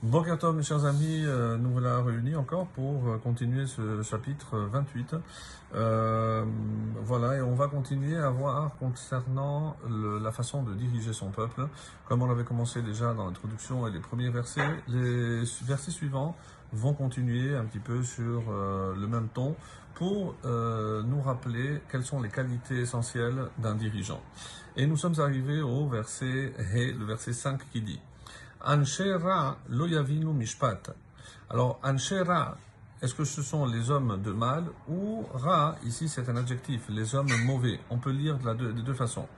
Boker Tov, mes chers amis, nous voilà réunis encore pour continuer ce chapitre 28. Voilà, et on va continuer à voir concernant la façon de diriger son peuple. Comme on avait commencé déjà dans l'introduction et les premiers versets, les versets suivants vont continuer un petit peu sur le même ton pour nous rappeler quelles sont les qualités essentielles d'un dirigeant. Et nous sommes arrivés au verset He, le verset 5 qui dit Anshe Ra lo yavinu mishpat. Alors, Anshe Ra, est-ce que ce sont les hommes de mal ou Ra, ici c'est un adjectif, les hommes mauvais. On peut lire de deux façons.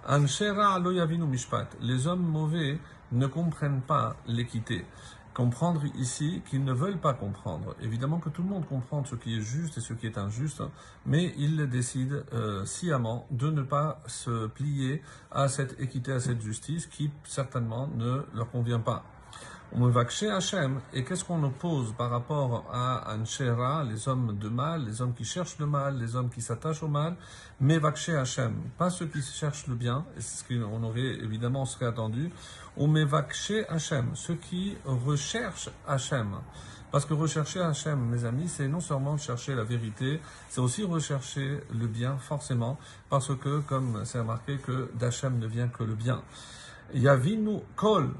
Anshe Ra lo yavinu mishpat. Les hommes mauvais ne comprennent pas l'équité. Comprendre ici qu'ils ne veulent pas comprendre. Évidemment que tout le monde comprend ce qui est juste et ce qui est injuste, mais ils décident sciemment de ne pas se plier à cette équité, à cette justice qui certainement ne leur convient pas. On me va chez Hachem, et qu'est-ce qu'on oppose par rapport à Anshera, les hommes de mal, les hommes qui cherchent le mal, les hommes qui s'attachent au mal, mais va chez Hachem, pas ceux qui cherchent le bien, et c'est ce qu'on aurait évidemment serait attendu, on me va chez Hachem, ceux qui recherchent Hachem. Parce que rechercher Hachem, mes amis, c'est non seulement chercher la vérité, c'est aussi rechercher le bien, forcément, parce que, comme c'est remarqué, que d'Hachem ne vient que le bien. Yavinu kol.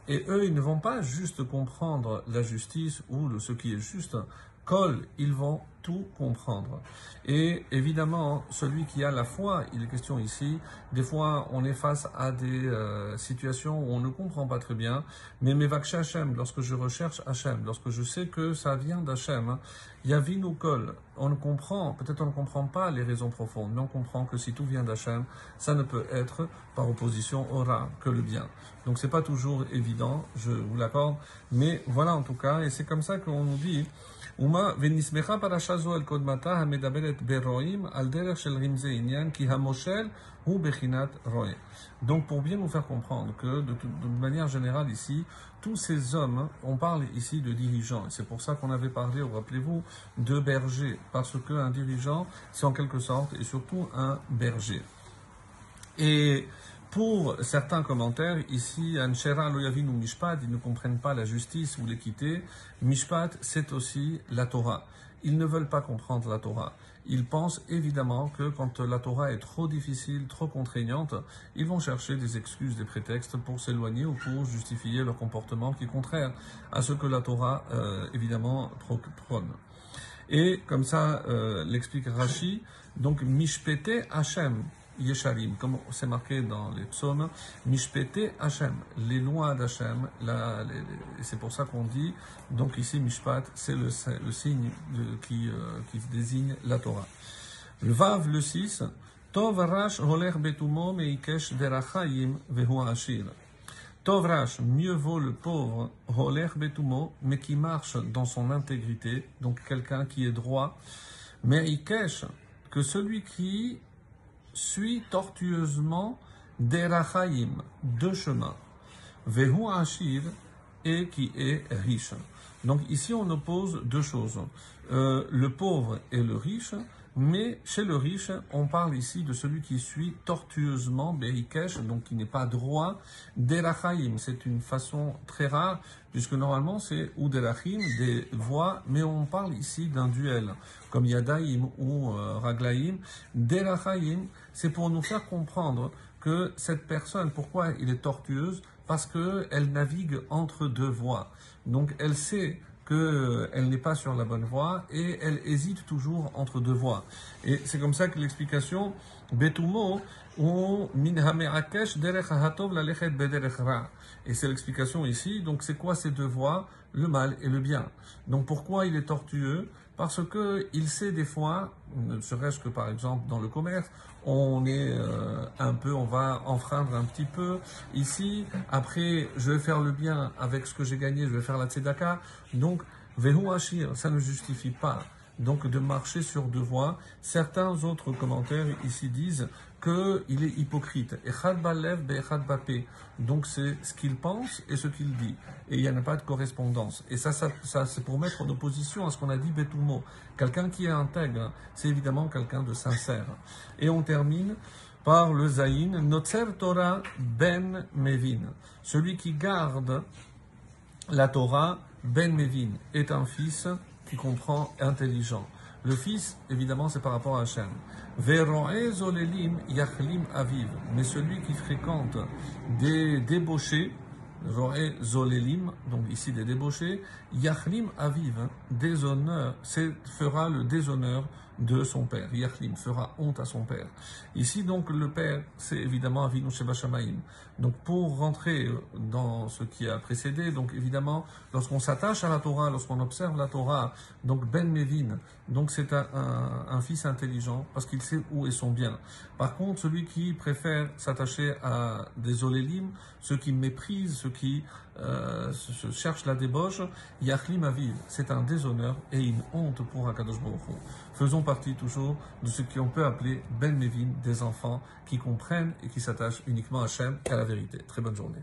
Et eux, ils ne vont pas juste comprendre la justice ou ce qui est juste. Kol, ils vont tout comprendre. Et évidemment, celui qui a la foi, il est question ici, des fois on est face à des situations où on ne comprend pas très bien, mais Mevaksh Hachem, lorsque je recherche Hachem, lorsque je sais que ça vient d'Hachem, Yavinu Kol, on ne comprend, peut-être on ne comprend pas les raisons profondes, mais on comprend que si tout vient d'Hachem, ça ne peut être par opposition au Ra, que le bien. Donc c'est pas toujours évident, je vous l'accorde, mais voilà en tout cas, et c'est comme ça qu'on nous dit, Uma venismecha parasha zo el kodmata hamedaberet beroim al derech shel rimze inyan ki hamoshel hu bechinat roe. Donc pour bien nous faire comprendre que de manière générale ici, tous ces hommes, on parle ici de dirigeants. Et c'est pour ça qu'on avait parlé, rappelez-vous, de berger. Parce qu'un dirigeant, c'est en quelque sorte, et surtout un berger. Et pour certains commentaires, ici, Anshera lo yavinu mishpat, ils ne comprennent pas la justice ou l'équité. Mishpat, c'est aussi la Torah. Ils ne veulent pas comprendre la Torah. Ils pensent évidemment que quand la Torah est trop difficile, trop contraignante, ils vont chercher des excuses, des prétextes pour s'éloigner ou pour justifier leur comportement qui est contraire à ce que la Torah, évidemment, prône. Et comme ça l'explique Rashi, donc Mishpete Hashem Yesharim, comme c'est marqué dans les psaumes, Mishpete Hashem, les lois d'Hashem, c'est pour ça qu'on dit, donc ici Mishpat, c'est le signe qui désigne la Torah. Le Vav, le 6, Tov Rash Holer Betumo Meikesh Derachayim Vehu Ashir. Tov Rash, mieux vaut le pauvre, Holer Betumo, mais qui marche dans son intégrité, donc quelqu'un qui est droit, Meikesh, que celui qui suit tortueusement Derachayim, deux chemins, Vehu Ashir, et qui est riche. Donc ici on oppose deux choses, le pauvre et le riche, mais chez le riche, on parle ici de celui qui suit tortueusement, Beikesh, donc qui n'est pas droit, Derachayim, c'est une façon très rare, puisque normalement c'est ou Derachim, des voies, mais on parle ici d'un duel, comme Yadaim ou Raglaim. Derachayim, c'est pour nous faire comprendre que cette personne, pourquoi il est tortueuse? Parce qu'elle navigue entre deux voies. Donc elle sait qu'elle n'est pas sur la bonne voie et elle hésite toujours entre deux voies. Et c'est comme ça que l'explication Betumo ou min hamerakesh derech hatov lalechet bederech ra. Et c'est l'explication ici. Donc c'est quoi ces deux voies? Le mal et le bien. Donc pourquoi il est tortueux? Parce que il sait des fois, ne serait-ce que par exemple dans le commerce, on est on va enfreindre un petit peu ici. Après, je vais faire le bien avec ce que j'ai gagné, je vais faire la tzedaka. Donc, vehu ashir, ça ne justifie pas donc de marcher sur deux voies. Certains autres commentaires ici disent qu'il est hypocrite. Echad balev be'echad bapé. Donc c'est ce qu'il pense et ce qu'il dit. Et il n'y en a pas de correspondance. Et ça c'est pour mettre en opposition à ce qu'on a dit betumo. Quelqu'un qui est intègre, c'est évidemment quelqu'un de sincère. Et on termine par le zayin, Notzer Torah ben Mevin. Celui qui garde la Torah, Ben Mevin, est un fils qui comprend intelligent. Le fils, évidemment, c'est par rapport à Hachem. Vero'e zolelim yachlim aviv. Mais celui qui fréquente des débauchés, Ro'e zolelim, donc ici des débauchés, yachlim aviv, déshonneur, fera le déshonneur de son père. Yachlim fera honte à son père. Ici, donc, le père, c'est évidemment Avinu Sheba Shamayim. Donc, pour rentrer dans ce qui a précédé, donc évidemment, lorsqu'on s'attache à la Torah, lorsqu'on observe la Torah, donc Ben Mevin, donc c'est un fils intelligent parce qu'il sait où est son bien. Par contre, celui qui préfère s'attacher à des olélim, ceux qui méprisent, ceux qui cherchent la débauche, Yachlim Aviv, c'est un déshonneur et une honte pour Akadosh Baruch Hu. Faisons partie toujours de ce qu'on peut appeler Ben Mevin, des enfants qui comprennent et qui s'attachent uniquement à Hachem et à la vérité. Très bonne journée.